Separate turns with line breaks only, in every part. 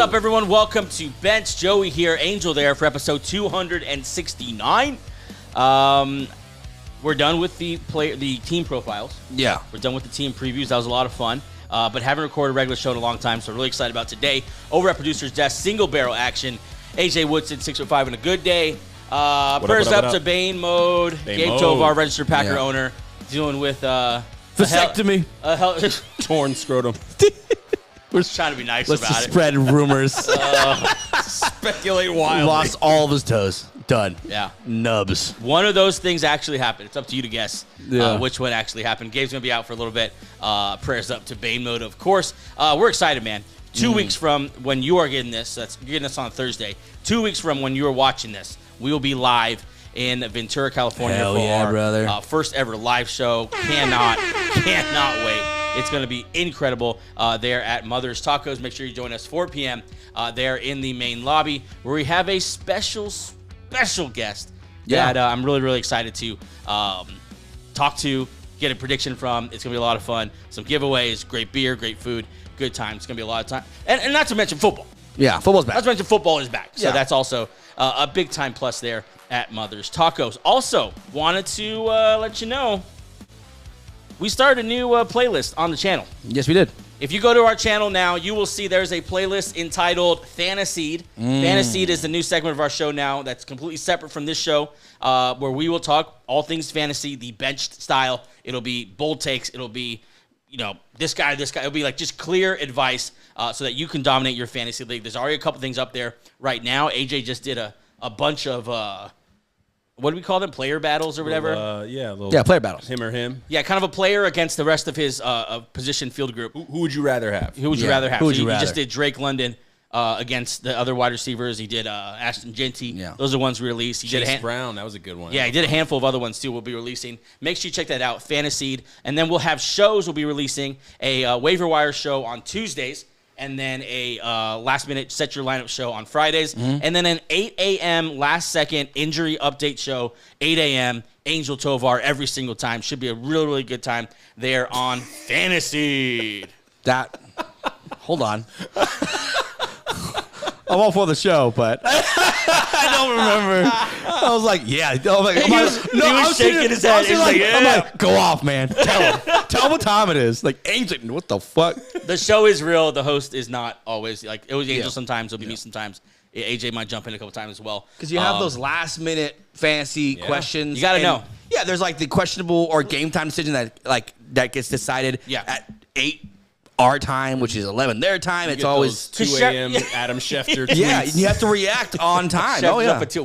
up, everyone? Welcome to Bench. Joey here, Angel there for episode 269. We're done with the team profiles.
Yeah.
We're done with the team previews. That was a lot of fun. But haven't recorded a regular show in a long time, so really excited about today. Over at Producer's Desk, single barrel action. AJ Woodson, 6'5", and a good day. Prayers up to Bane Mode. Gabe Tovar, registered Packer owner, dealing with
vasectomy.
Torn scrotum.
We're trying to be nice about it.
Let's spread rumors.
Speculate wildly.
Lost all of his toes. Done.
Yeah.
Nubs.
One of those things actually happened. It's up to you to guess which one actually happened. Gabe's going to be out for a little bit. Prayers up to Bane Mode, of course. We're excited, man. 2 weeks from when you are getting this, you're getting this on Thursday. 2 weeks from when you are watching this, we will be live in Ventura, California for our first ever live show. Cannot wait. It's going to be incredible there at Mother's Tacos. Make sure you join us 4 p.m. There in the main lobby where we have a special guest that I'm really, really excited to talk to, get a prediction from. It's going to be a lot of fun. Some giveaways, great beer, great food, good time. It's going to be a lot of time. And not to mention football.
Yeah, football's back.
Not to mention football is back. So that's also a big time plus there at Mother's Tacos. Also, wanted to let you know, we started a new playlist on the channel.
Yes, we did.
If you go to our channel now, you will see there's a playlist entitled Fantaseed. Fantaseed is the new segment of our show now that's completely separate from this show, where we will talk all things fantasy, the benched style. It'll be bold takes. It'll be, this guy. It'll be like just clear advice so that you can dominate your fantasy league. There's already a couple things up there right now. AJ just did a bunch of what do we call them? Player battles or whatever?
Player battles.
Him or him.
Yeah, kind of a player against the rest of his position field group.
Who would you rather have?
Who would you rather have?
Who would
So
you
he
rather?
just did Drake London against the other wide receivers. He did Ashton Genty.
Yeah.
Those are the ones we released. He
Chase
did
Brown. That was a good one.
Yeah, he did a handful of other ones too we'll be releasing. Make sure you check that out, Fantaseed. And then we'll have shows. We'll be releasing a waiver wire show on Tuesdays, and then a last-minute set your lineup show on Fridays, and then an 8 a.m. last-second injury update show, 8 a.m., Angel Tovar every single time. Should be a really, really good time there on Fantasy.
Hold on. I'm all for the show, but I don't remember. I was like, yeah. He was
shaking his head.
I'm like, go off, man. Tell him what time it is. Like, Angel, what the fuck?
The show is real. The host is not always. Like, it was Angel sometimes. It'll be me sometimes. AJ might jump in a couple times as well.
Because you have those last-minute fancy questions.
You got to know.
Yeah, there's like the questionable or game time decision that gets decided at 8 our time, which is 11 their time. It's always
2 a.m. Adam Schefter tweets.
Yeah, you have to react on time.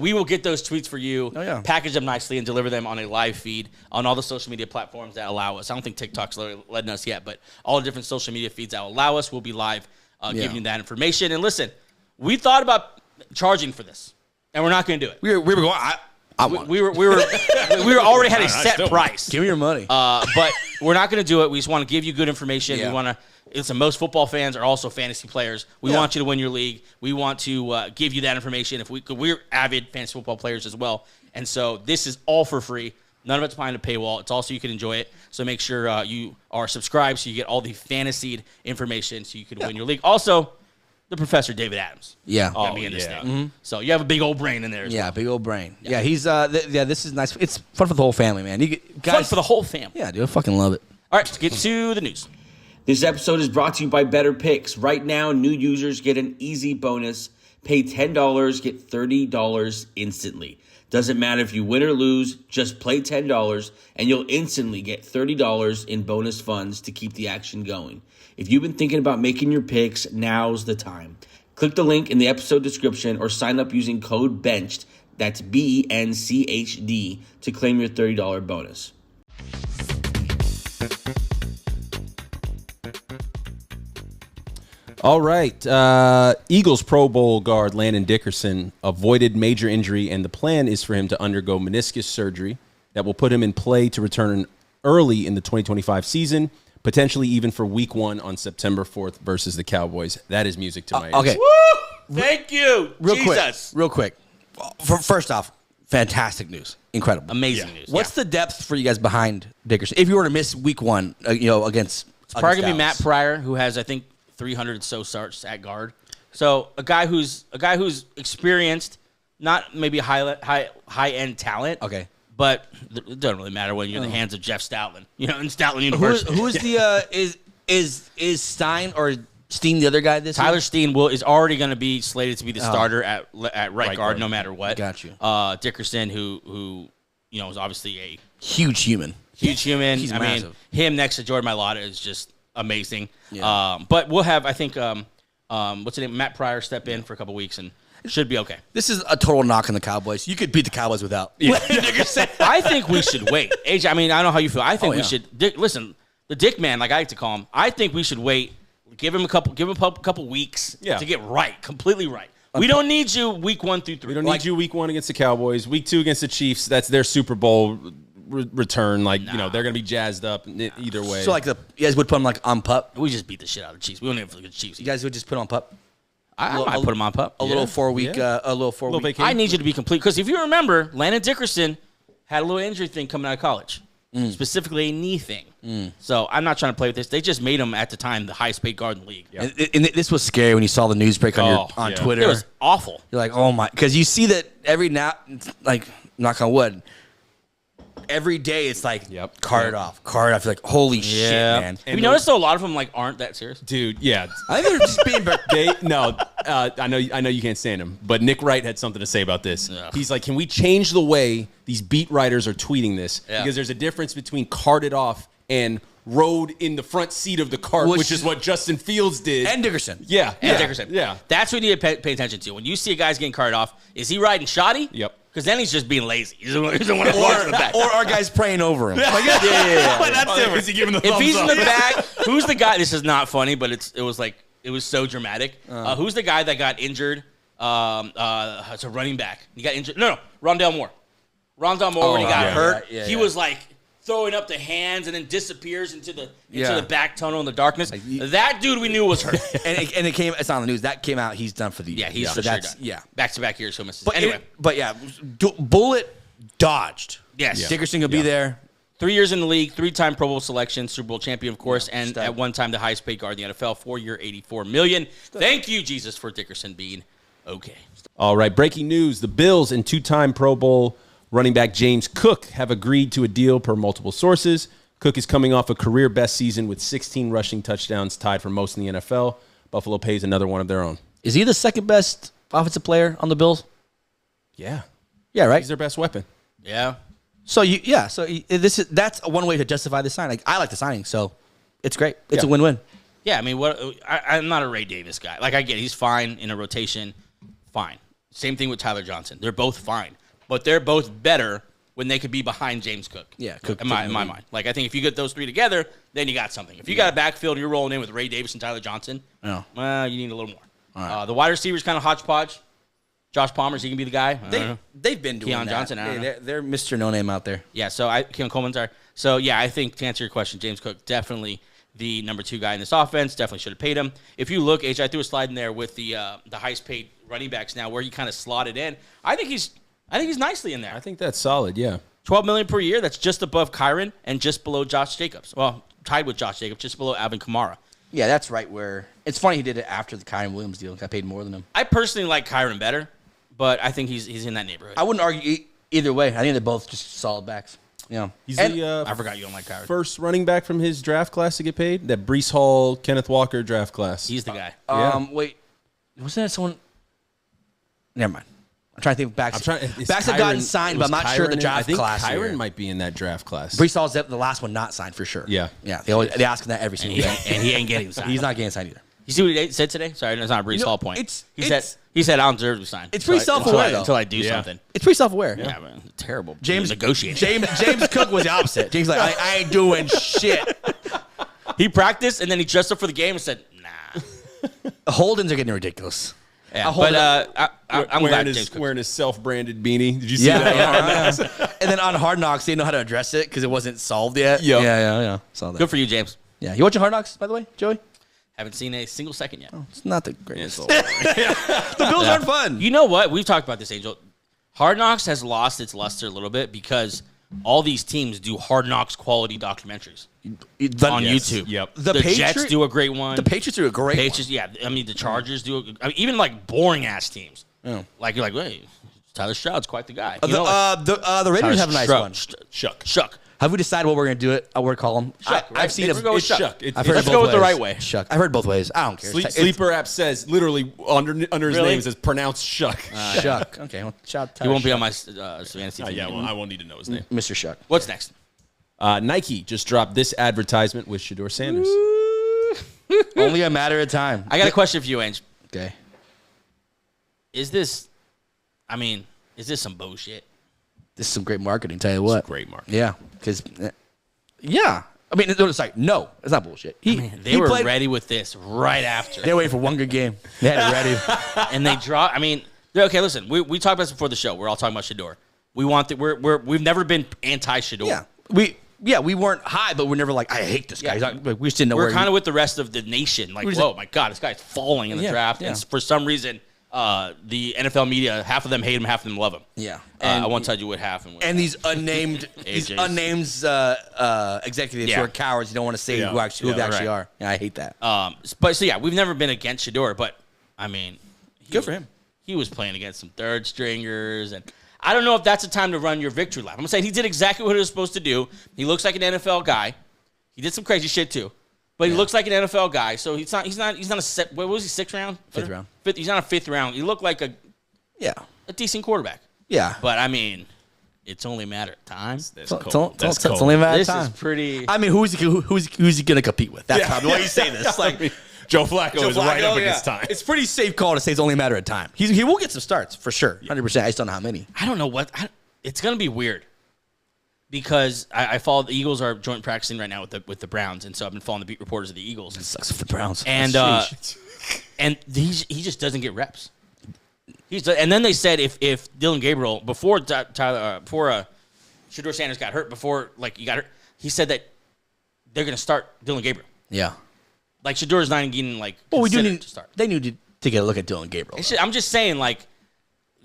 We will get those tweets for you, package them nicely, and deliver them on a live feed on all the social media platforms that allow us. I don't think TikTok's letting us yet, but all the different social media feeds that allow us will be live giving you that information. And listen, we thought about charging for this, and we're not going to do it.
We were going.
We were already had a set price.
Give me your money.
But we're not going to do it. We just want to give you good information. We want to. Listen, most football fans are also fantasy players. We want you to win your league. We want to give you that information. We're avid fantasy football players as well, and so this is all for free. None of it's behind a paywall. It's also you can enjoy it. So make sure you are subscribed so you get all the fantasy information so you can win your league. Also, the Professor David Adams.
Yeah.
Got me in this thing. So you have a big old brain in there as well.
Big old brain. Yeah, he's this is nice. It's fun for the whole family, man.
Fun for the whole family.
Yeah, dude, I fucking love it.
All right, let's get to the news.
This episode is brought to you by BETR Picks. Right now, new users get an easy bonus. Pay $10, get $30 instantly. Doesn't matter if you win or lose, just play $10 and you'll instantly get $30 in bonus funds to keep the action going. If you've been thinking about making your picks, now's the time. Click the link in the episode description or sign up using code BENCHED, that's BENCHD, to claim your $30 bonus.
All right. Eagles Pro Bowl guard Landon Dickerson avoided major injury, and the plan is for him to undergo meniscus surgery that will put him in play to return early in the 2025 season, potentially even for Week 1 on September 4th versus the Cowboys. That is music to my ears.
Okay.
Woo! Thank you,
Real quick. First off, fantastic news. Incredible.
Amazing news.
What's the depth for you guys behind Dickerson? If you were to miss Week 1, against
it's probably going to be Matt Pryor, who has, I think, 300 so starts at guard. So a guy who's experienced, not maybe high end talent.
Okay.
But it doesn't really matter when you're in the hands of Jeff Stoutland, in Stoutland University.
Who's the is Stein or Steen the other guy this
Tyler
year?
Steen is already going to be slated to be the starter at right guard no matter what.
Got you.
Dickerson, who is obviously a
huge human.
He's
massive.
mean, him next to Jordan Mailata is just amazing.
Yeah.
But we'll have, I think, what's his name? Matt Pryor step in for a couple weeks and it should be okay.
This is a total knock on the Cowboys. You could beat the Cowboys without.
Dickerson. I think we should wait. AJ, I mean, I don't know how you feel. I think we should. Listen, the Dick Man, like I like to call him. I think we should wait. Give him a couple weeks to get completely right. We don't need you week 1 through 3.
We don't need you week 1 against the Cowboys. Week 2 against the Chiefs. That's their Super Bowl return. They're going to be jazzed up either way.
So, you guys would put them, on pup?
We just beat the shit out of the Chiefs. We don't even look at the Chiefs.
You guys would just put them on pup?
I might put them on pup.
A little 4-week.
Vacation.
I need you to be complete. Because if you remember, Landon Dickerson had a little injury thing coming out of college. Specifically a knee thing. So I'm not trying to play with this. They just made him, at the time, the highest paid guard in the league.
Yeah. And this was scary when you saw the news break on Twitter.
It was awful.
You're like, oh my, because you see that every now, knock on wood, every day it's card off. You're like, holy shit, man.
Have you noticed though a lot of them aren't that serious?
Dude, yeah.
I think they're just being
I know you can't stand him, but Nick Wright had something to say about this.
Ugh.
He's like, can we change the way these beat writers are tweeting this?
Yeah.
Because there's a difference between carted off and rode in the front seat of the cart, which is what Justin Fields did.
And Dickerson.
Yeah.
Dickerson.
Yeah.
That's what you need to pay attention to. When you see a guy's getting carted off, is he riding shoddy?
Yep.
Because then he's just being lazy. He doesn't want to walk in the back.
Or our guy's praying over him.
That's different.
Is he giving the
If
thumbs
he's in
up?
the back, who's the guy? This is not funny, but it was so dramatic. Who's the guy that got injured? It's a running back. He got injured. No, Rondale Moore. Rondale Moore, when he got hurt, he was throwing up the hands and then disappears into the back tunnel in the darkness. That dude we knew was hurt.
and it came. It's on the news. That came out. He's done for the year.
Yeah, he's for sure done.
Yeah.
Back-to-back years, he'll miss.
But
anyway.
Bullet dodged.
Yes.
Yeah. Dickerson will be there.
3 years in the league, 3-time Pro Bowl selection, Super Bowl champion, of course, and at one time the highest paid guard in the NFL, 4-year, $84 million. Thank you, Jesus, for Dickerson being okay.
All right, breaking news. The Bills and 2-time Pro Bowl running back James Cook have agreed to a deal per multiple sources. Cook is coming off a career-best season with 16 rushing touchdowns, tied for most in the NFL. Buffalo pays another one of their own.
Is he the second best offensive player on the Bills?
Yeah.
Yeah, right?
He's their best weapon.
Yeah.
That's one way to justify the signing. I like the signing, so it's great. It's a win-win.
Yeah, I mean, I'm not a Ray Davis guy. I get it. He's fine in a rotation. Fine. Same thing with Tyler Johnson. They're both fine. But they're both better when they could be behind James Cook.
Yeah, Cook.
In my mind. I think if you get those three together, then you got something. If you got a backfield, you're rolling in with Ray Davis and Tyler Johnson, you need a little more. Right. The wide receiver's kind of hodgepodge. Josh Palmer's, he can be the guy.
They've been doing
Keon
that.
Johnson, I don't know.
They're Mr. No Name out there.
Yeah, Keon Coleman's are. So, yeah, I think to answer your question, James Cook, definitely the number 2 guy in this offense. Definitely should have paid him. If you look, I threw a slide in there with the highest paid running backs now where he kind of slotted in. I think he's nicely in there.
I think that's solid, yeah.
$12 million per year. That's just above Kyron and just below Josh Jacobs. Well, tied with Josh Jacobs, just below Alvin Kamara.
Yeah, that's right where – it's funny he did it after the Kyron Williams deal. Got paid more than him.
I personally like Kyron better, but I think he's in that neighborhood.
I wouldn't argue either way. I think they're both just solid backs. Yeah.
He's
I forgot you don't like Kyron.
First running back from his draft class to get paid. That Breece Hall, Kenneth Walker draft class.
He's the guy.
Wait. Wasn't that someone – never mind. I'm trying to think of backs. Backs have gotten signed, but I'm not sure the draft class.
I think Kyron
here.
might be in that draft class.
Breece Hall's the last one not signed for sure.
Yeah.
Yeah. They ask him that every single day.
And he ain't getting signed.
He's not getting signed either.
You see what he said today? Sorry, that's not a Breece Hall point. He said I don't deserve to be signed.
It's pretty self-aware, though.
Until I do something.
It's pretty self-aware.
Yeah, man. Terrible.
James
negotiating.
James Cook was the opposite. James was like, I ain't doing shit.
He practiced, and then he dressed up for the game and said, nah.
Holdens are getting ridiculous.
Yeah, but I'm glad James Cook.
Wearing his self-branded beanie. Did you see that?
Yeah. And then on Hard Knocks, they didn't know how to address it because it wasn't solved yet.
Yep.
Yeah. Saw that.
Good for you, James.
Yeah. You watching Hard Knocks, by the way, Joey?
Haven't seen a single second yet.
Oh, it's not the greatest. The Bills aren't fun.
You know what? We've talked about this, Angel. Hard Knocks has lost its luster a little bit because all these teams do Hard Knocks quality documentaries on YouTube.
Yep.
The Jets do a great one.
The Patriots do a great
one. Yeah. I mean, the Chargers do. Even like boring ass teams.
Yeah.
Like you're like, wait, Tyler Stroud's quite the guy.
The Raiders have a nice one.
Shuck.
Have we decided what we're going to do it? We're going to call them?
Shuck, right?
I've seen it.
It's
Shuck.
Let's go with the right way.
Shuck. I've heard both ways. I don't care.
Sleeper app says literally under his name says pronounced Shuck.
Shuck. Okay. Well, shout out.
He won't be on my fantasy team.
Yeah, well, I won't need to know his name.
Mr. Shuck.
What's next?
Nike just dropped this advertisement with Shedeur Sanders.
Only a matter of time.
I got a question for you, Ange.
Okay.
Is this some bullshit?
This is some great marketing. Tell you what.
Great marketing.
Yeah. Because. Yeah. I mean, it's like, no, it's not bullshit.
They were ready with this right after.
They were waiting for one good game. They had it ready.
And they draw. I mean, okay, listen, we talked about this before the show. We're all talking about Shedeur. We've never been anti-Shedeur.
Yeah. We weren't high, but we're never like, I hate this guy.
Yeah.
We just didn't know
we're kind of with the rest of the nation. Like, whoa, my God, this guy's falling in the draft.
Yeah.
And for some reason, the NFL media, half of them hate him, half of them love him.
Yeah.
I won't tell you what half.
And these unnamed executives who are cowards. You don't want to say who they actually are. Yeah, I hate that.
We've never been against Shedeur, but I mean,
good for him.
He was playing against some third stringers, and I don't know if that's the time to run your victory lap. I'm gonna say he did exactly what he was supposed to do. He looks like an NFL guy. He did some crazy shit too. But he looks like an NFL guy, so he's not a what was he, sixth round?
Fifth round.
He's not a fifth round. He looked like a decent quarterback.
Yeah.
But I mean, it's only a matter of time.
It's only a matter of time.
This is pretty.
I mean, who's he gonna compete with? That's probably why you say this. Like
Joe Flacco is right up against time.
It's pretty safe call to say it's only a matter of time. He will get some starts for sure, 100%. I just don't know how many.
I don't know what. It's gonna be weird. Because I follow the Eagles are joint practicing right now with the Browns, and so I've been following the beat reporters of the Eagles.
It sucks for the Browns.
And he just doesn't get reps. And then they said if Dylan Gabriel before Shedeur Sanders got hurt, he got hurt, he said that they're gonna start Dylan Gabriel.
Yeah.
Like Shedeur's not getting
we do need
to start.
They need to get a look at Dylan Gabriel.
I'm just saying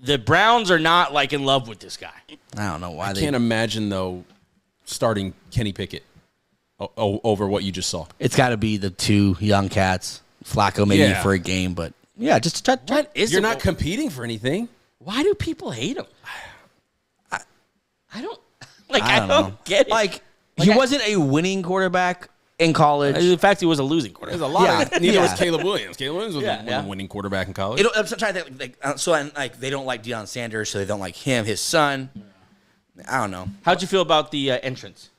the Browns are not in love with this guy.
I don't know why
I can't imagine though starting Kenny Pickett over what you just saw.
It's got to be the two young cats, Flacco maybe for a game, but just try.
You're not competing for anything.
Why do people hate him? I don't
I don't
get it.
He wasn't a winning quarterback in college.
In fact, he was a losing quarterback.
There's a lot. Neither was Caleb Williams. Caleb Williams was a winning quarterback in college.
I'm trying to think. They don't like Deion Sanders, so they don't like him. His son. I don't know.
How'd you feel about the entrance?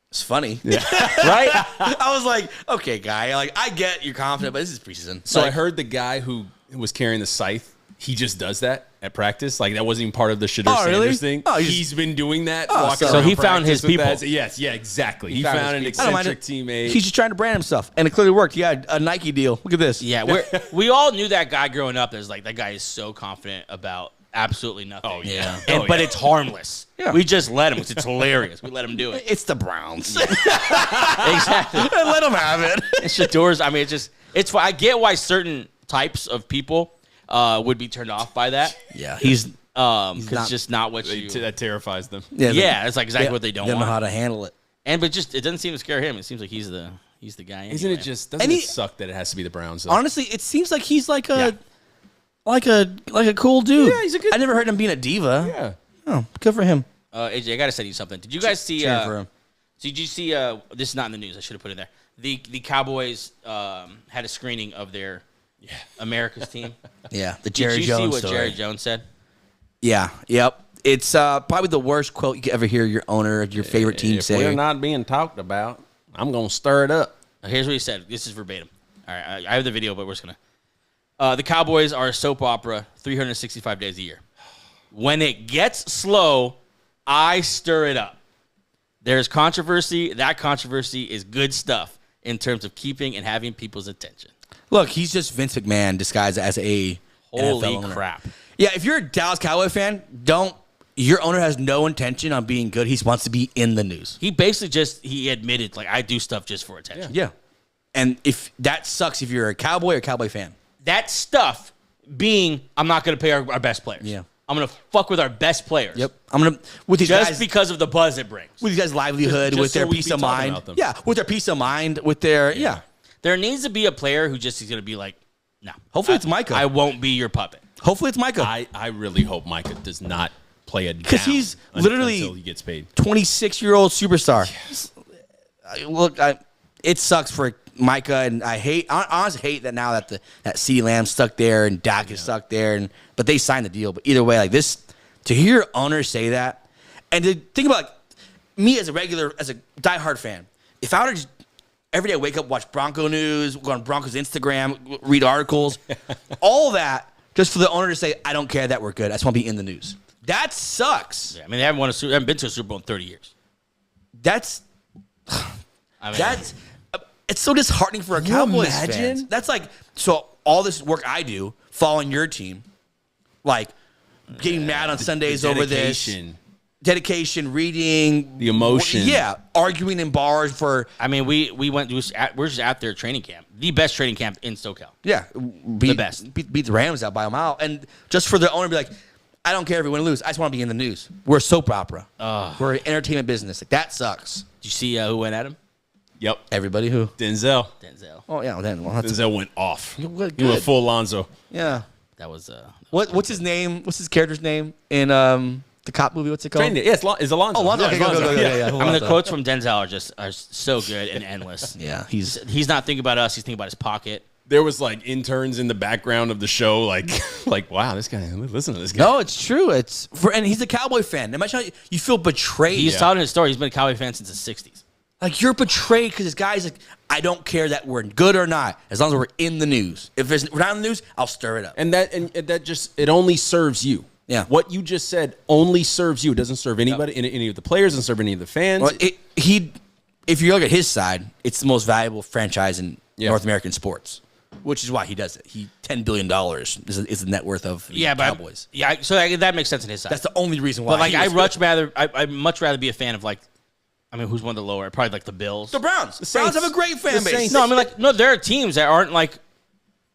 It's funny,
right?
I was like, okay, guy. I get you're confident, but this is preseason.
So I heard the guy who was carrying the scythe. He just does that at practice. That wasn't even part of the Shedeur Sanders thing.
Oh,
he's been doing that.
So he found his people.
Yes, exactly. He found an eccentric teammate.
He's just trying to brand himself, and it clearly worked. He had a Nike deal. Look at this.
Yeah, we all knew that guy growing up. There's that guy is so confident about absolutely nothing.
Oh yeah,
but it's harmless.
Yeah.
We just let him. It's hilarious. We let him do it.
It's the Browns.
Exactly.
Let him have it.
And Shedeur's. I mean, it's. I get why certain types of people would be turned off by that.
Yeah, he's
it's just not what
that terrifies them.
Yeah, it's exactly what they don't
know how to handle it.
But it doesn't seem to scare him. It seems like he's the guy. Anyway.
Isn't it just? Doesn't it suck that it has to be the Browns? Though?
Honestly, it seems like he's like a cool dude.
Yeah, he's a good.
I never heard him being a diva.
Yeah.
Oh, good for him.
AJ, I gotta send you something. Did you guys see?
For him.
Did you see? This is not in the news. I should have put it there. The Cowboys had a screening of their America's team.
Yeah, the Jerry Jones
Did you see what
story.
Jerry Jones said?
Yeah, yep. It's probably the worst quote you could ever hear your owner of your favorite team say.
If we're not being talked about, I'm going to stir it up.
Here's what he said. This is verbatim. All right, I have the video, but we're just going to. The Cowboys are a soap opera 365 days a year. When it gets slow, I stir it up. There's controversy. That controversy is good stuff in terms of keeping and having people's attention.
Look, he's just Vince McMahon disguised as a
Holy
NFL owner.
crap.
Yeah, if you're a Dallas Cowboy fan, your owner has no intention on being good. He wants to be in the news.
He basically he admitted, I do stuff just for attention.
Yeah. And if that sucks if you're a Cowboy or Cowboy fan.
That stuff being, I'm not going to pay our best players.
Yeah.
I'm going to fuck with our best players.
Yep. I'm going to, with these
Just
guys,
because of the buzz it brings.
with these guys' livelihood,
Just
with
so
their
we
peace
be
of
talking
mind.
about them.
Yeah. With their peace of mind, with their, yeah.
There needs to be a player who just is going to be like, no.
Hopefully it's Micah.
I won't be your puppet.
Hopefully it's Micah.
I really hope Micah does not play a down.
Because he's literally
until he gets paid.
26-year-old superstar. Look, it sucks for Micah, and I honestly hate that now that that CeeDee Lamb's stuck there and Dak is stuck there, but they signed the deal. But either way, like this, to hear owners say that, and to think about like, me as a diehard fan, if I were to just every day wake up, watch Bronco news, go on Broncos Instagram, read articles, all that, just for the owner to say, I don't care that we're good. I just want to be in the news. That sucks.
Yeah, I mean, they haven't been to a Super Bowl in 30 years.
That's it's so disheartening for a
Can you
Cowboys
imagine?
fans. That's like, so all this work I do following your team, like getting mad on Sundays over this. Dedication, reading.
The emotion.
Yeah, arguing in bars for.
I mean, we're just at their training camp. The best training camp in SoCal.
Yeah.
The best.
Beat the Rams out by a mile. And just for the owner to be like, I don't care if we win or lose. I just want to be in the news. We're a soap opera. We're an entertainment business. Like, that sucks.
Did you see who went at him?
Yep.
Everybody who?
Denzel.
Oh, yeah.
Denzel went off.
Good.
He went full Lonzo.
Yeah.
That was
What's his name? What's his character's name in the cop movie? What's it called?
Yeah, it's Alonzo.
Oh, Alonzo. Okay, go. Yeah.
I mean, the quotes from Denzel are so good and endless.
Yeah,
he's not thinking about us. He's thinking about his pocket.
There was like interns in the background of the show, like wow, this guy. Listen to this guy.
No, it's true. And he's a Cowboy fan. Imagine how you feel betrayed.
He's telling his story. He's been a Cowboy fan since the 60s.
Like, you're betrayed because this guy's like, I don't care that we're good or not, as long as we're in the news. If we're not in the news, I'll stir it up.
And that just it only serves you.
Yeah.
What you just said only serves you. It doesn't serve anybody, any of the players, doesn't serve any of the fans.
Well, if you look at his side, it's the most valuable franchise in North American sports, which is why he does it. $10 billion is the net worth of the Cowboys.
So that makes sense in his side.
That's the only reason why.
But like, I'd much rather be a fan of like, I mean, who's one of the lower? Probably like the Bills.
The Browns. The
Saints.
Browns have a great fan base.
No, I mean, like, no, there are teams that aren't like,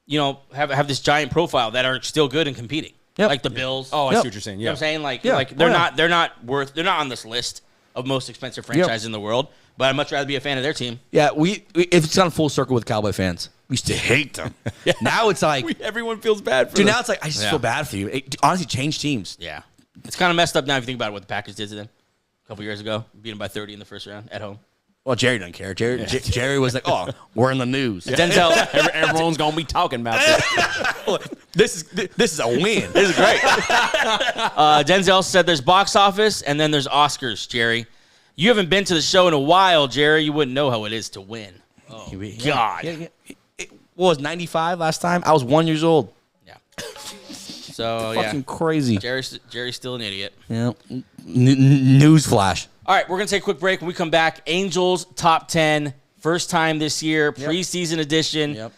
have this giant profile that are still good and competing.
Yep.
Like the Bills.
Oh, I see what you're saying.
You know what I'm saying? Like they're not on this list of most expensive franchises in the world, but I'd much rather be a fan of their team.
Yeah, if it's gone full circle with Cowboy fans, we used to hate them. Now it's like
everyone feels bad for them.
now it's like, I just feel bad for you. It honestly changed teams.
Yeah. It's kind of messed up now if you think about what the Packers did to them a couple years ago, beating them by 30 in the first round at home.
Well, Jerry doesn't care. Jerry was like, "Oh, we're in the news."
Denzel,
everyone's gonna be talking about this.
This is a win.
This is great. Denzel said there's box office and then there's Oscars, Jerry. You haven't been to the show in a while, Jerry. You wouldn't know how it is to win. Oh, God.
What was 95 last time? I was 1 year old.
Yeah. So,
Fucking crazy.
Jerry's still an idiot.
Yeah. Newsflash.
All right, we're going to take a quick break. When we come back, Angels top 10, first time this year, preseason edition.
Yep.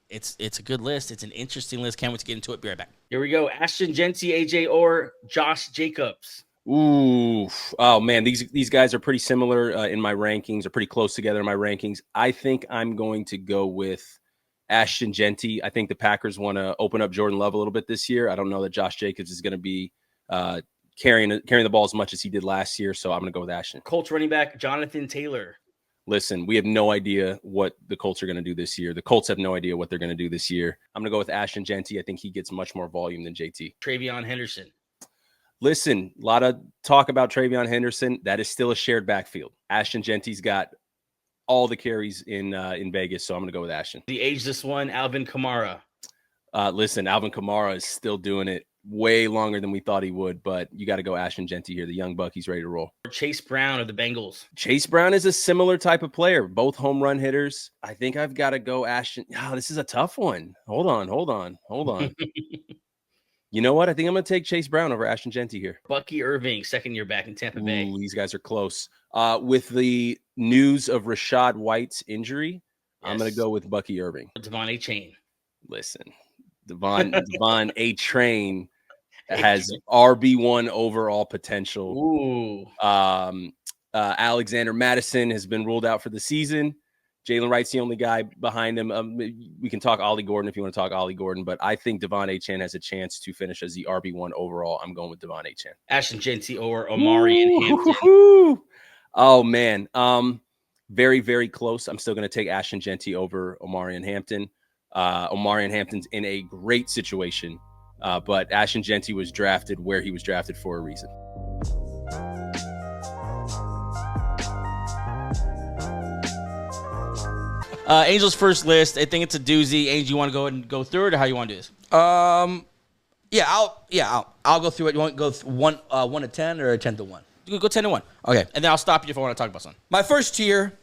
It's a good list. It's an interesting list. Can't wait to get into it. Be right back. Here we go. Ashton Genty, AJ Orr, Josh Jacobs.
Ooh, oh man, these guys are pretty similar in my rankings, or pretty close together in my rankings. I think I'm going to go with Ashton Genty. I think the Packers want to open up Jordan Love a little bit this year. I don't know that Josh Jacobs is going to be carrying the ball as much as he did last year, so I'm going to go with Ashton.
Colts running back Jonathan Taylor.
Listen, we have no idea what the Colts are going to do this year. The Colts have no idea what they're going to do this year. I'm going to go with Ashton Genty. I think he gets much more volume than JT.
Travion Henderson.
Listen, a lot of talk about Travion Henderson. That is still a shared backfield. Ashton Genty's got all the carries in Vegas, so I'm going to go with Ashton.
The ageless one, Alvin Kamara.
Listen, Alvin Kamara is still doing it way longer than we thought he would, but you got to go Ashton Genty here. The young buck, he's ready to roll.
Chase Brown of the Bengals.
Chase Brown is a similar type of player, both home run hitters. I think I've got to go Ashton. Oh, this is a tough one. Hold on. You know what? I think I'm going to take Chase Brown over Ashton Genty here.
Bucky Irving, second year back in Tampa Bay.
Ooh, these guys are close. With the news of Rachaad White's injury, I'm going to go with Bucky Irving.
Devon A-Chain.
Listen, Devon A-Train has RB1 overall potential.
Ooh.
Alexander Madison has been ruled out for the season. Jalen Wright's the only guy behind him. We can talk Ollie Gordon if you want to talk Ollie Gordon, but I think Devon Achane has a chance to finish as the RB1 overall. I'm going with Devon Achane.
Ashton Jeanty or Omari and Hampton.
Oh, man. Very, very close. I'm still going to take Ashton Jeanty over Omari and Hampton. Omari and Hampton's in a great situation, but Ashton Jeanty was drafted where he was drafted for a reason.
Angel's first list. I think it's a doozy. Angel, you want to go ahead and go through it, or how you want to do this?
I'll go through it. You want to go 1 to 10 or 10 to 1?
You can go 10-1.
Okay,
And then I'll stop you if I want to talk about something.
my first tier.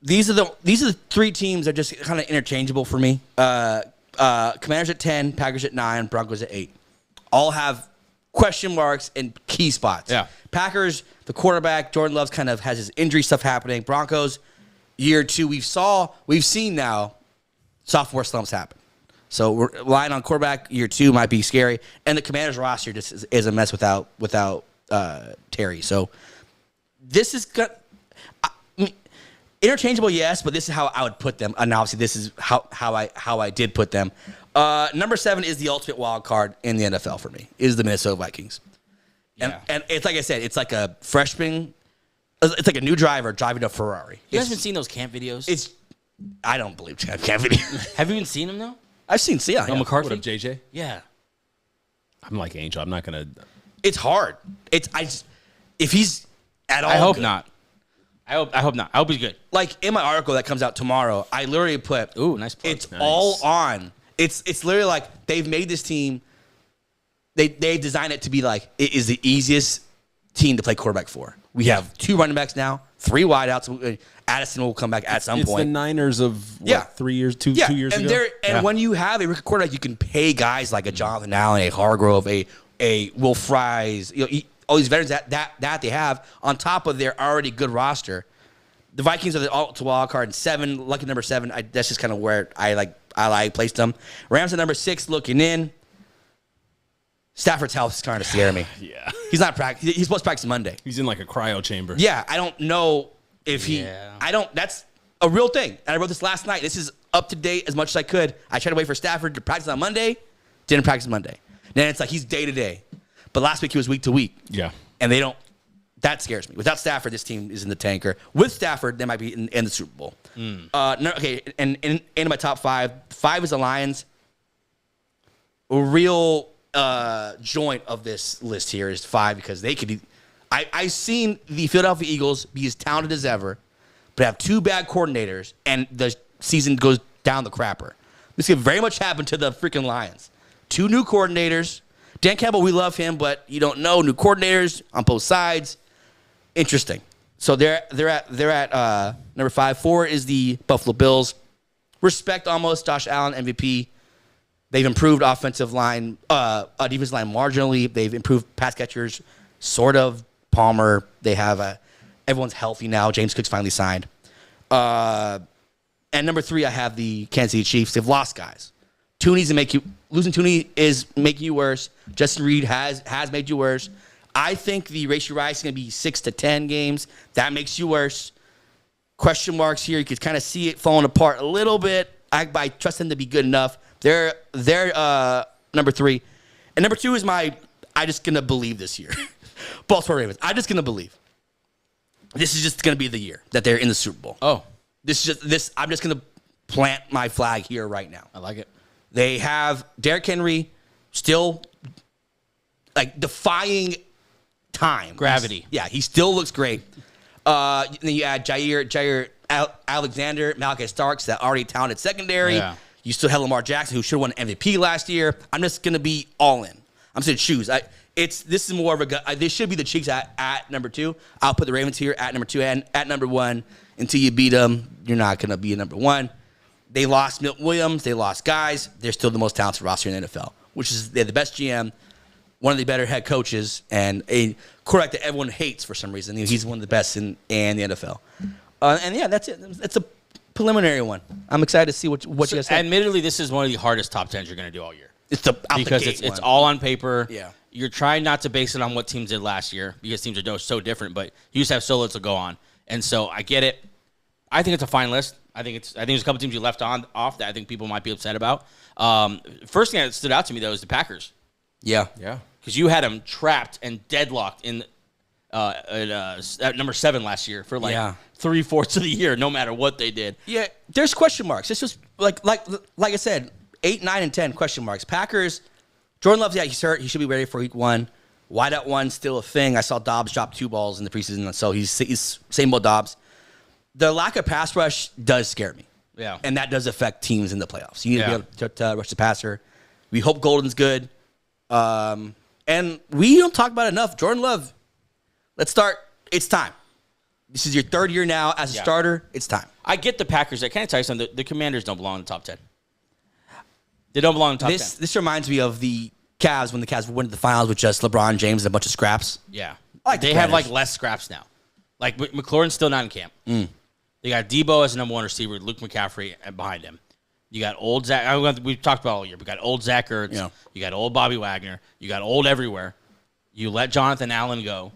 These are the 3 teams that are just kind of interchangeable for me. Commanders at 10, Packers at 9, Broncos at 8. All have question marks and key spots.
Yeah.
Packers, the quarterback Jordan Love's kind of has his injury stuff happening. Broncos, year 2, we've seen now sophomore slumps happen. So we're relying on quarterback year 2 might be scary, and the Commanders roster just is a mess without Terry. So this is good. Interchangeable, yes, but this is how I would put them. And obviously, this is how I did put them. Number 7 is the ultimate wild card in the NFL for me. Is the Minnesota Vikings, and it's like I said, it's like a freshman. It's like a new driver driving a Ferrari.
You guys been seeing those camp videos?
I don't believe camp videos.
Have you even seen them though?
I've seen
McCarthy.
What up, JJ?
Yeah.
I'm like Angel. I'm not going to.
It's hard. If he's at all.
I hope
good.
not. I hope not. I hope he's good.
Like in my article that comes out tomorrow, I literally put,
Ooh, nice plug.
It's all on. It's literally like they've made this team. They designed it to be like it is the easiest team to play quarterback for. We have 2 running backs now, 3 wideouts. Addison will come back at some point.
It's the Niners of 2 years, two years ago.
When you have a rookie quarterback, you can pay guys like a Jonathan Allen, a Hargrove, a Will Fries, all these veterans that they have on top of their already good roster. The Vikings are the ultimate wild card, and 7, lucky number 7. That's just kind of where I placed them. Rams at number 6, looking in. Stafford's health is kind of scaring me.
Yeah.
He's not practicing. He's supposed to practice Monday.
He's in like a cryo chamber.
Yeah, I don't know if he.
Yeah.
That's a real thing. And I wrote this last night. This is up to date as much as I could. I tried to wait for Stafford to practice on Monday. Didn't practice Monday. Then it's like he's day to day. But last week he was week to week.
Yeah.
And they don't. That scares me. Without Stafford, this team is in the tanker. With Stafford, they might be in the Super Bowl. Okay, and in my top 5 is the Lions. A real joint of this list here is 5 because they could. I've seen the Philadelphia Eagles be as talented as ever, but have 2 bad coordinators, and the season goes down the crapper. This could very much happen to the freaking Lions. 2 new coordinators. Dan Campbell, we love him, but you don't know new coordinators on both sides. Interesting. So they're at number 5. 4 is the Buffalo Bills. Respect almost Josh Allen MVP. They've improved offensive line, defensive line marginally. They've improved pass catchers, sort of. Palmer. They have everyone's healthy now. James Cook's finally signed. And number 3, I have the Kansas City Chiefs. They've lost guys. Losing Tooney is making you worse. Justin Reed has made you worse. I think the Rashee Rice is going to be 6 to 10 games. That makes you worse. Question marks here. You can kind of see it falling apart a little bit. I trust them to be good enough. They're number 3. And number 2 is I'm just going to believe this year. Baltimore Ravens. I'm just going to believe. This is just going to be the year that they're in the Super Bowl.
Oh.
I'm just going to plant my flag here right now.
I like it.
They have Derrick Henry still defying time.
Gravity.
He still looks great. Then you add Jair Alexander, Malachi Starks, that already talented secondary.
Yeah.
You still have Lamar Jackson, who should have won MVP last year. I'm just going to be all in. I'm saying choose. This is more of a. They should be the Chiefs at number 2. I'll put the Ravens here at number 2 and at number 1. Until you beat them, you're not going to be a number 1. They lost Milton Williams. They lost guys. They're still the most talented roster in the NFL, which is they're the best GM, one of the better head coaches, and a quarterback that everyone hates for some reason. He's one of the best in the NFL. That's it. It's a preliminary one. I'm excited to see what you guys say.
Admittedly, this is one of the hardest top 10s you're going to do all year.
Because
it's all on paper.
Yeah.
You're trying not to base it on what teams did last year because teams are so different, but you just have so little to go on. And so I get it. I think it's a fine list. I think there's a couple teams you left off that I think people might be upset about. First thing that stood out to me though is the Packers.
Yeah.
Because you had them trapped and deadlocked in at number 7 last year for 3/4 of the year, no matter what they did.
Yeah, there's question marks. This was like I said, 8, 9, and 10 question marks. Packers, Jordan Love's he's hurt. He should be ready for week 1. Wideout 1 still a thing. I saw Dobbs drop 2 balls in the preseason, so he's same old Dobbs. The lack of pass rush does scare me.
Yeah.
And that does affect teams in the playoffs. You need to be able to rush the passer. We hope Golden's good. And we don't talk about it enough. Jordan Love, let's start. It's time. This is your 3rd year now as a starter. It's time.
I get the Packers. Can I tell you something? The Commanders don't belong in the top 10. They don't belong in the top 10.
This reminds me of the Cavs when the Cavs went to the finals with just LeBron James and a bunch of scraps.
Yeah.
They
have less scraps now. Like McLaurin's still not in camp. They got Debo as the number 1 receiver, Luke McCaffrey behind him. You got old Zach. We've talked about all year. We got old Zach Ertz. Yeah. You got old Bobby Wagner. You got old everywhere. You let Jonathan Allen go.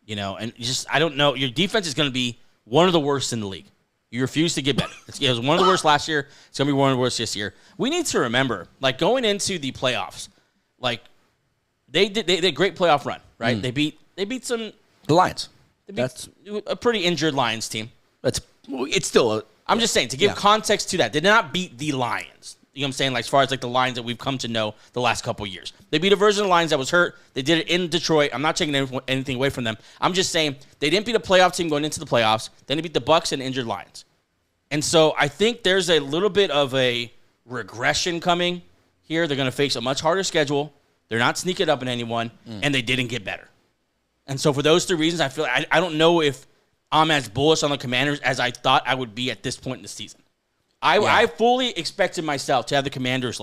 And I don't know. Your defense is going to be one of the worst in the league. You refuse to get better. It was one of the worst last year. It's going to be one of the worst this year. We need to remember, going into the playoffs, they did a great playoff run, right? They beat the
Lions.
That's a pretty injured Lions team.
It's still
I'm just saying, to give context to that, they did not beat the Lions. You know what I'm saying? As far as the Lions that we've come to know the last couple of years. They beat a version of the Lions that was hurt. They did it in Detroit. I'm not taking anything away from them. I'm just saying they didn't beat a playoff team going into the playoffs. Then they beat the Bucs and injured Lions. And so I think there's a little bit of a regression coming here. They're going to face a much harder schedule. They're not sneaking up on anyone, and they didn't get better. And so for those 3 reasons, I feel I don't know if I'm as bullish on the Commanders as I thought I would be at this point in the season. I fully expected myself to have the Commanders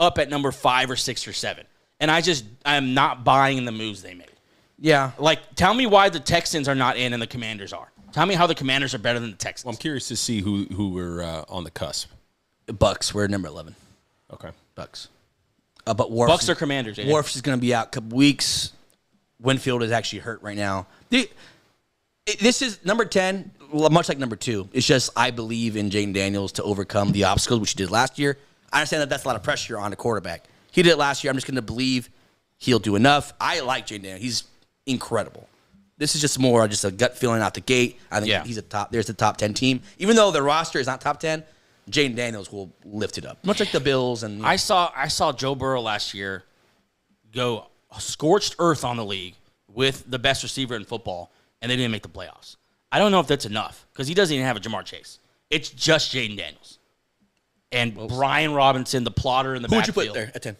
up at number 5 or 6 or 7. And I am not buying the moves they made.
Yeah.
Tell me why the Texans are not in and the Commanders are. Tell me how the Commanders are better than the Texans.
Well, I'm curious to see who were on the cusp.
Bucks, we're number 11.
Okay.
Bucks. But Worf.
Bucks are Commanders. Yeah.
Worf is going to be out a couple weeks. Winfield is actually hurt right now. This is number 10, much like number 2. It's just I believe in Jaden Daniels to overcome the obstacles, which he did last year. I understand that that's a lot of pressure on a quarterback. He did it last year. I'm just going to believe he'll do enough. I like Jaden Daniels. He's incredible. This is just more just a gut feeling out the gate. I think he's there's the top 10 team. Even though the roster is not top 10, Jaden Daniels will lift it up. Much like the Bills. And
I saw Joe Burrow last year go scorched earth on the league with the best receiver in football, and they didn't make the playoffs. I don't know if that's enough because he doesn't even have a Jamar Chase. It's just Jaden Daniels. And Brian Robinson, the plotter in the backfield.
Who'd you put there at 10?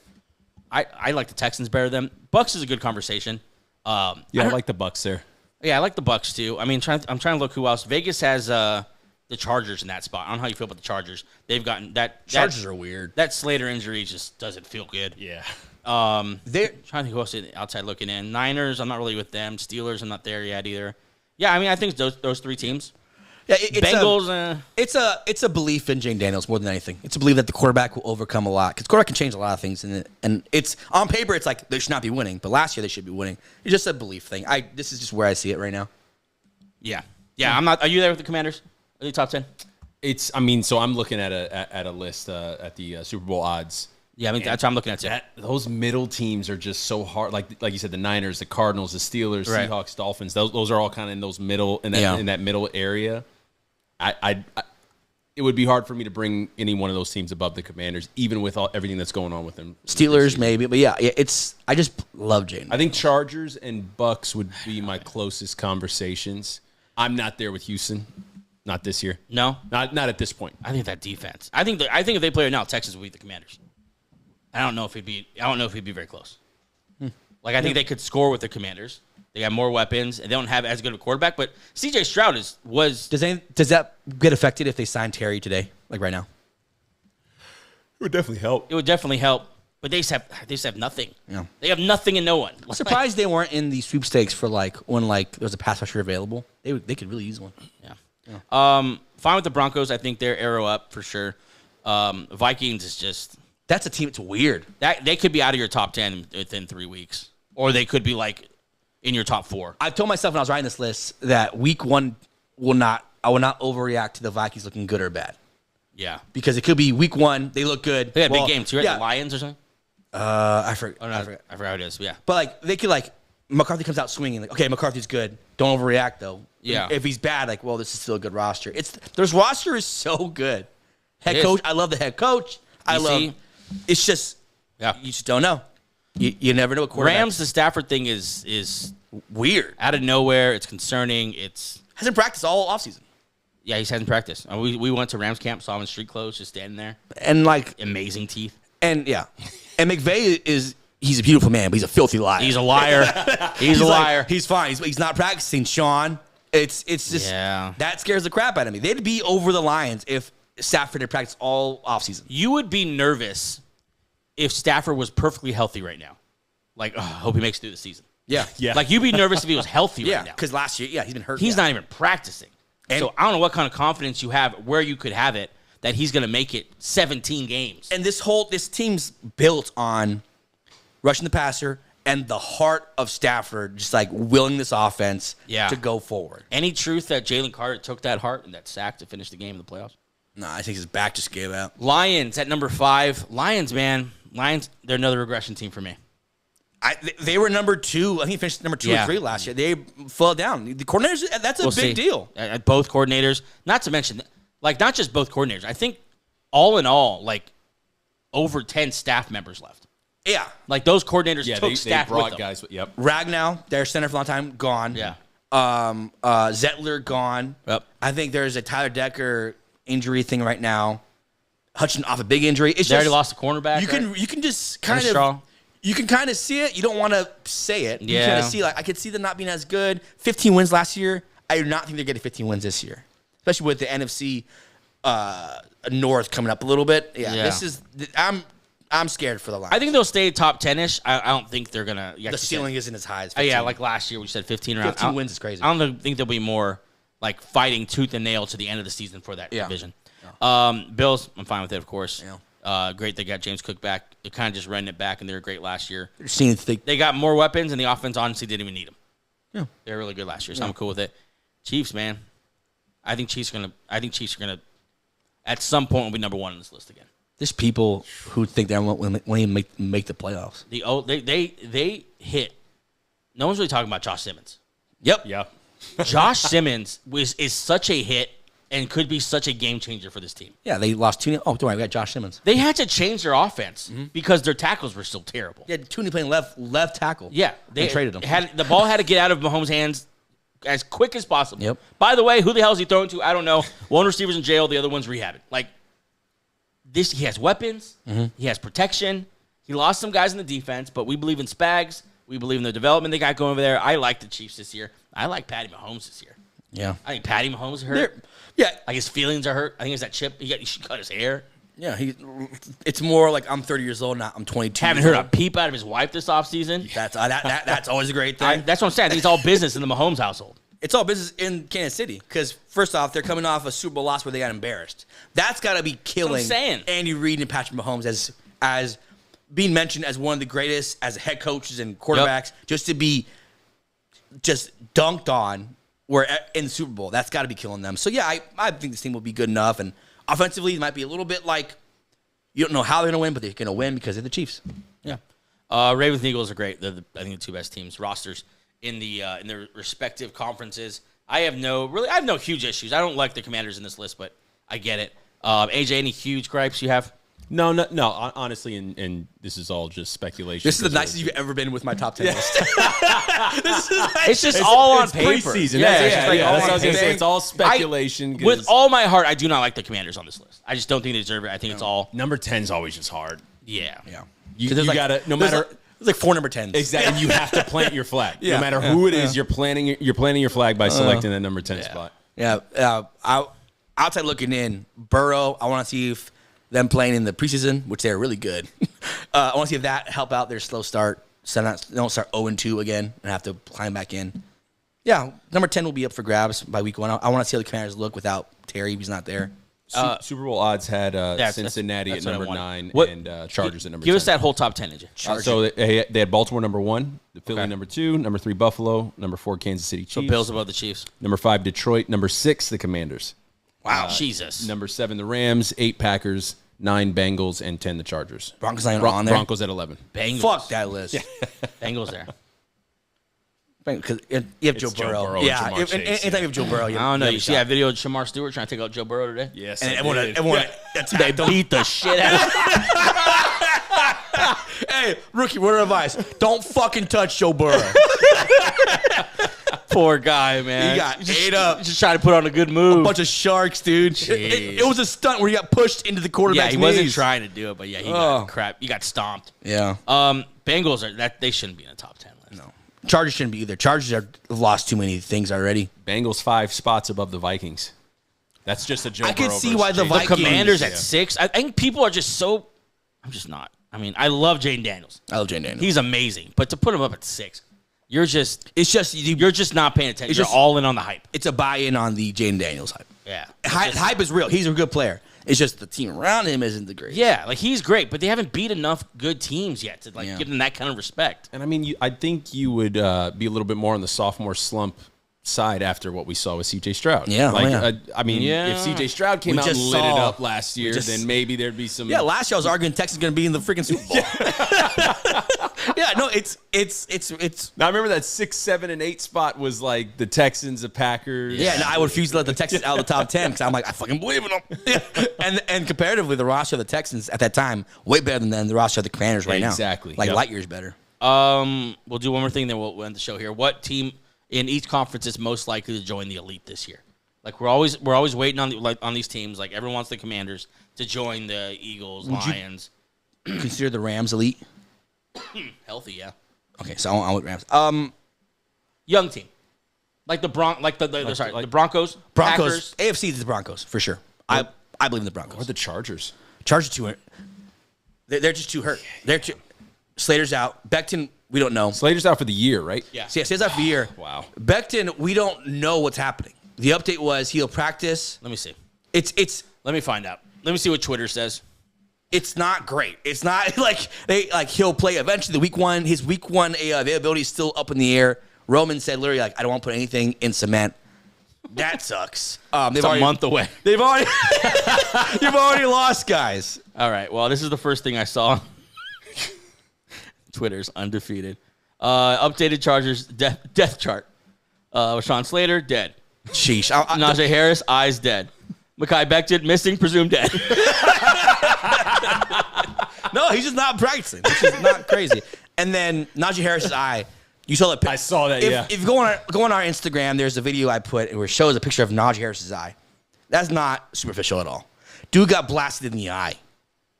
I like the Texans better than Bucks is a good conversation.
I like the Bucks there.
Yeah, I like the Bucks too. I mean, I'm trying to look who else. Vegas has the Chargers in that spot. I don't know how you feel about the Chargers. They've gotten that.
Chargers are weird.
That Slater injury just doesn't feel good.
Yeah.
They're trying to think who else is outside looking in. Niners, I'm not really with them. Steelers, I'm not there yet either. Yeah, I mean, I think those 3 teams.
Yeah, it's
Bengals.
It's a belief in Jaden Daniels more than anything. It's a belief that the quarterback will overcome a lot because quarterback can change a lot of things. And it's on paper, it's like they should not be winning, but last year they should be winning. It's just a belief thing. This is just where I see it right now.
Yeah. I'm not. Are you there with the Commanders? Are they top 10?
So I'm looking at a list at the Super Bowl odds.
Yeah, I mean that's what I'm looking at too.
Those middle teams are just so hard. Like you said, the Niners, the Cardinals, the Steelers, Seahawks, Dolphins. Those are all kind of in those middle in that middle area. It would be hard for me to bring any one of those teams above the Commanders, even with everything that's going on with them.
Steelers maybe, but I just love Jaden.
I think Chargers and Bucks would be my closest conversations. I'm not there with Houston. Not this year.
No,
not at this point.
I think that defense. I think if they play it now, Texas will beat the Commanders. I don't know if he'd be very close. I think they could score with the Commanders. They got more weapons, and they don't have as good of a quarterback. But C.J. Stroud was.
Does that get affected if they sign Terry today, like right now?
It would definitely help.
It would definitely help. But they just have nothing. Yeah. They have nothing and no one.
I'm surprised they weren't in the sweepstakes for when there was a pass rusher available. They could really use one.
Yeah. Fine with the Broncos. I think they're arrow up for sure. Vikings is just.
That's a team. It's weird.
That they could be out of your top 10 within 3 weeks, or they could be in your top 4.
I told myself when I was writing this list that week 1 will not. I will not overreact to the Vikings looking good or bad.
Yeah.
Because it could be week 1, they look good.
They had a big game too, right? The Lions or something?
I forgot.
Oh, no, I forgot how it is. Yeah.
But like they could like McCarthy comes out swinging like, okay, McCarthy's good. Don't overreact though.
Yeah.
If he's bad, like, well, this is still a good roster. Their roster is so good. Head coach, I love the head coach. It's just you just don't know. You never know.
Rams, the Stafford thing is
weird.
Out of nowhere, it's concerning.
Hasn't practiced all offseason.
Yeah, he hasn't practiced. We went to Rams camp, saw him in street clothes, just standing there.
And like
amazing teeth.
And and McVay he's a beautiful man, but he's a filthy liar.
He's a liar. He's a liar.
Like, he's fine. He's not practicing, Sean. It's just that scares the crap out of me. They'd be over the Lions if Stafford had practiced all offseason.
You would be nervous if Stafford was perfectly healthy right now. Like, I hope he makes it through the season.
Yeah.
Like, you'd be nervous if he was healthy right now.
Because last year, he's been hurt.
He's not even practicing. And so I don't know what kind of confidence you have where you could have it that he's going to make it 17 games.
And this team's built on rushing the passer and the heart of Stafford just like willing this offense to go forward.
Any truth that Jalen Carter took that heart and that sack to finish the game in the playoffs?
No, I think his back just gave out.
Lions at number 5. Lions, man. Lions, they're another regression team for me.
They were number 2. I think he finished number 2 or 3 last year. They fell down. The coordinators, that's a big deal.
Both coordinators. Not to mention, like, not just both coordinators. I think all in all, like, over 10 staff members left.
Yeah.
Like, those coordinators took staff
they brought
with them.
guys. Yep.
Ragnow, their center for a long time, gone.
Yeah.
Zettler, gone.
Yep.
I think there's a Tyler Decker injury thing right now. Hutchinson off a big injury. They
already lost a cornerback.
You can just kind of... You can kind of see it. You don't want to say it. You kind of see, like, I could see them not being as good. 15 wins last year. I do not think they're getting 15 wins this year, especially with the NFC North coming up a little bit. This is I'm scared for the Lions.
I think they'll stay top 10-ish. I don't think they're gonna.
The ceiling isn't as high as 15.
Like last year we said 15 around.
15 wins is crazy.
I don't think there'll be more like fighting tooth and nail to the end of the season for that division. Bills, I'm fine with it, of course. Great they got James Cook back. They kind of just ran it back, and they were great last year. They got more weapons, and the offense honestly didn't even need them. Yeah, they were really good last year, so I'm cool with it. Chiefs, man, I think Chiefs are gonna at some point will be number 1 on this list again.
There's people who think they won't even make the playoffs.
They hit. No one's really talking about Josh Simmons.
Yep.
Yeah.
Josh Simmons is such a hit and could be such a game changer for this team.
Yeah, they lost 2. Oh, don't worry, we got Josh Simmons.
They had to change their offense because their tackles were still terrible.
Yeah, Tooney playing left tackle.
Yeah,
they traded him.
The ball had to get out of Mahomes' hands as quick as possible.
Yep.
By the way, who the hell is he throwing to? I don't know. One receiver's in jail, the other one's rehabbing. Like this, he has weapons. He has protection. He lost some guys in the defense, but we believe in Spags. We believe in the development they got going over there. I like the Chiefs this year. I like Patty Mahomes this year.
Yeah,
I think Patty Mahomes hurt. Like his feelings are hurt. I think it's that chip. He cut his hair.
Yeah, it's more like I'm 30 years old now. I'm 22.
Haven't heard a peep out of his wife this offseason.
That's always a great thing.
That's what I'm saying. I think it's all business in the Mahomes household.
It's all business in Kansas City because first off, they're coming off a Super Bowl loss where they got embarrassed. That's got to be killing Andy Reid and Patrick Mahomes as being mentioned as one of the greatest as head coaches and quarterbacks, just to be just dunked on. We're in the Super Bowl. That's got to be killing them. So, yeah, I think this team will be good enough. And offensively, it might be a little bit like you don't know how they're going to win, but they're going to win because they're the Chiefs.
Yeah. Ravens and Eagles are great. They're, I think, the 2 best teams, rosters in their respective conferences. I have no huge issues. I don't like the Commanders in this list, but I get it. AJ, any huge gripes you have?
No. Honestly, and this is all just speculation.
This is the nicest you've ever been with my top 10 list.
It's just all on paper.
Preseason.
Yeah,
that's what I was going to say. It's all speculation.
With all my heart, I do not like the Commanders on this list. I just don't think they deserve it. I think it's all
number 10 is always just hard.
Yeah.
You gotta no matter.
There's like 4 number 10s.
Exactly, and you have to plant your flag. No matter who it is, you're planting your flag by selecting that number 10 spot.
Yeah. Outside looking in, Burrow. I want to see if them playing in the preseason, which they're really good. I want to see if that help out their slow start. So they don't start 0-2 again and have to climb back in. Yeah, number 10 will be up for grabs by week 1. I want to see how the Commanders look without Terry if he's not there.
Super Bowl odds had Cincinnati at number 9 and Chargers at number 10.
Give us that whole top 10, AJ.
So they had Baltimore number 1, the Philly number 2, number 3 Buffalo, number 4 Kansas City Chiefs.
So Bills above the Chiefs.
Number 5 Detroit, number 6 the Commanders.
Wow, Jesus.
Number 7 the Rams, 8 Packers, 9 Bengals, and 10 the Chargers.
Broncos ain't on there.
Broncos at 11.
Bengals.
Fuck that list.
Bengals there.
Because you have Joe Burrow.
Yeah,
anytime you have Joe Burrow,
I don't know. You see that video of Shamar Stewart trying to take out Joe Burrow today?
Yes,
and everyone
They beat the shit out of him.
Hey, rookie, word of advice. Don't fucking touch Joe Burrow.
Poor guy, man.
He got ate up.
Just trying to put on a good move.
A bunch of sharks, dude. It was a stunt where he got pushed into the quarterback's
he wasn't
knees.
trying to do it, but yeah, he got crap. He got stomped.
Yeah.
Bengals they shouldn't be in the top 10 list.
No. Chargers shouldn't be either. Chargers have lost too many things already.
Bengals 5 spots above the Vikings. That's just a Joe Burrow.
I can see why the
The
Vikings.
Commanders at 6. I think people are just so. I'm just not. I mean, I love Jaden Daniels.
I love Jane Daniels.
He's amazing, but to put him up at 6, you're just
you're
just not paying attention.
It's
You're
just-
all in on the hype.
It's a buy-in on the Jane Daniels hype.
Yeah,
Hype is real. He's a good player. It's just the team around him isn't the greatest.
yeah, like he's great, but they haven't beat enough good teams yet to give them that kind of respect.
And I mean, I think you would be a little bit more on the sophomore slump side after what we saw with C.J. Stroud.
Yeah,
I mean, if C.J. Stroud came out and lit it up last year, then maybe there'd be some.
Yeah, last year I was arguing Texas going to be in the freaking Super Bowl. Yeah, no, it's.
Now I remember that 6, 7, and 8 spot was like the Texans, the Packers.
Yeah, and I would refuse to let the Texans out of the top 10 because I'm like, I fucking believe in them. and comparatively, the roster of the Texans at that time, way better than the roster of the Commanders right now.
Exactly.
Like
Yep.
light years better.
We'll do one more thing, then we'll end the show here. What team in each conference is most likely to join the elite this year? Like we're always waiting on these teams. Like everyone wants the Commanders to join the Eagles, Lions.
Consider the Rams elite?
Healthy, yeah.
Okay, so I want Rams.
Young team, like the the Broncos.
Broncos.
Packers.
AFC is the Broncos, for sure. I believe in the Broncos.
Or the Chargers.
Chargers too hurt. They're just too hurt. Slater's out. Becton, we don't know.
Slater's out for the year, right?
Yeah.
So, Slater's out for the year.
Wow.
Becton, we don't know what's happening. The update was he'll practice.
Let me see.
It's
Let me find out. Let me see what Twitter says.
It's not great. It's not like he'll play eventually the week 1. His week 1 availability is still up in the air. Roman said literally I don't want to put anything in cement. That sucks.
It's a month away.
You've already lost guys.
All right. Well, this is the first thing I saw. Twitter's undefeated. Updated Chargers death chart. Rashawn Slater dead.
Sheesh.
Najee Harris eyes dead. Mekhi Becton missing, presumed dead.
No, he's just not practicing. This is not crazy. And then Najee Harris's eye. You saw that picture.
I saw that, yeah.
If you go on our Instagram, there's a video I put where it shows a picture of Najee Harris's eye. That's not superficial at all. Dude got blasted in the eye.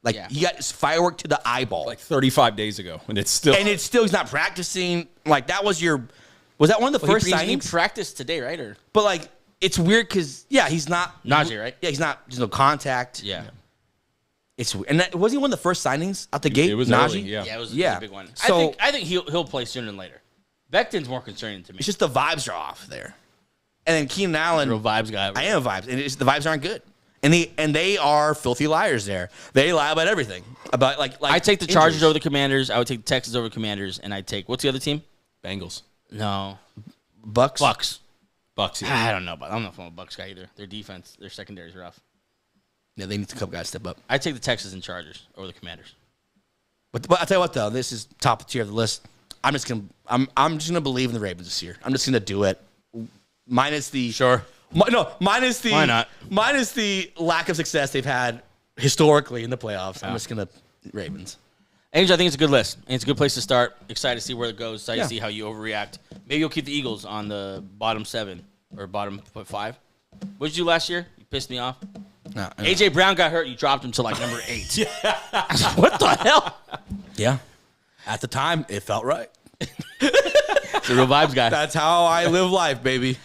Like, he got his firework to the eyeball.
Like 35 days ago, and it's still.
And he's not practicing. Like, that was was that one of the first
He
signings?
practiced today, right? Or
But, like, it's weird because, he's not.
Najee, right?
Yeah, there's no contact.
Yeah.
It's weird. And was he one of the first signings out the gate?
It was
Najee?
early, yeah.
Yeah, it was
Yeah.
a big one.
So-
I think he'll play sooner than later. Becton's more concerning to me.
It's just the vibes are off there. And then Keenan Allen.
real vibes guy.
I am vibes, and the vibes aren't good. And they are filthy liars there. They lie about everything. About like
I take the Chargers
injuries.
over the Commanders. I would take the Texans over the Commanders, and I'd take what's the other team?
Bengals.
No,
Bucks.
Bucks. Yeah.
I don't know about. I'm not a Bucks guy either. Their defense, their secondary is rough.
Yeah, they need a couple guys to step up.
I'd take the Texans and Chargers over the Commanders.
But I tell you what though, this is top tier of the list. I'm just gonna believe in the Ravens this year. I'm just gonna do it. Minus the minus the
Why not?
Minus the lack of success they've had historically in the playoffs. I'm just gonna Ravens.
Angel, I think it's a good list. And it's a good place to start. Excited to see where it goes. Excited to see how you overreact. Maybe you'll keep the Eagles on the bottom 7 or bottom 5. What did you do last year? You pissed me off.
No,
AJ Brown got hurt. You dropped him to like number 8. I was like, what the hell?
Yeah. At the time, it felt right.
It's a real vibes guy.
That's how I live life, baby.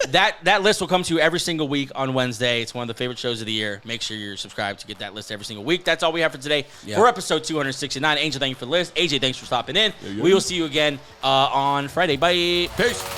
That list will come to you every single week on Wednesday. It's one of the favorite shows of the year. Make sure you're subscribed to get that list every single week. That's all we have for today for episode 269. Angel, thank you for the list. AJ, thanks for stopping in. We will see you again on Friday. Bye.
Peace.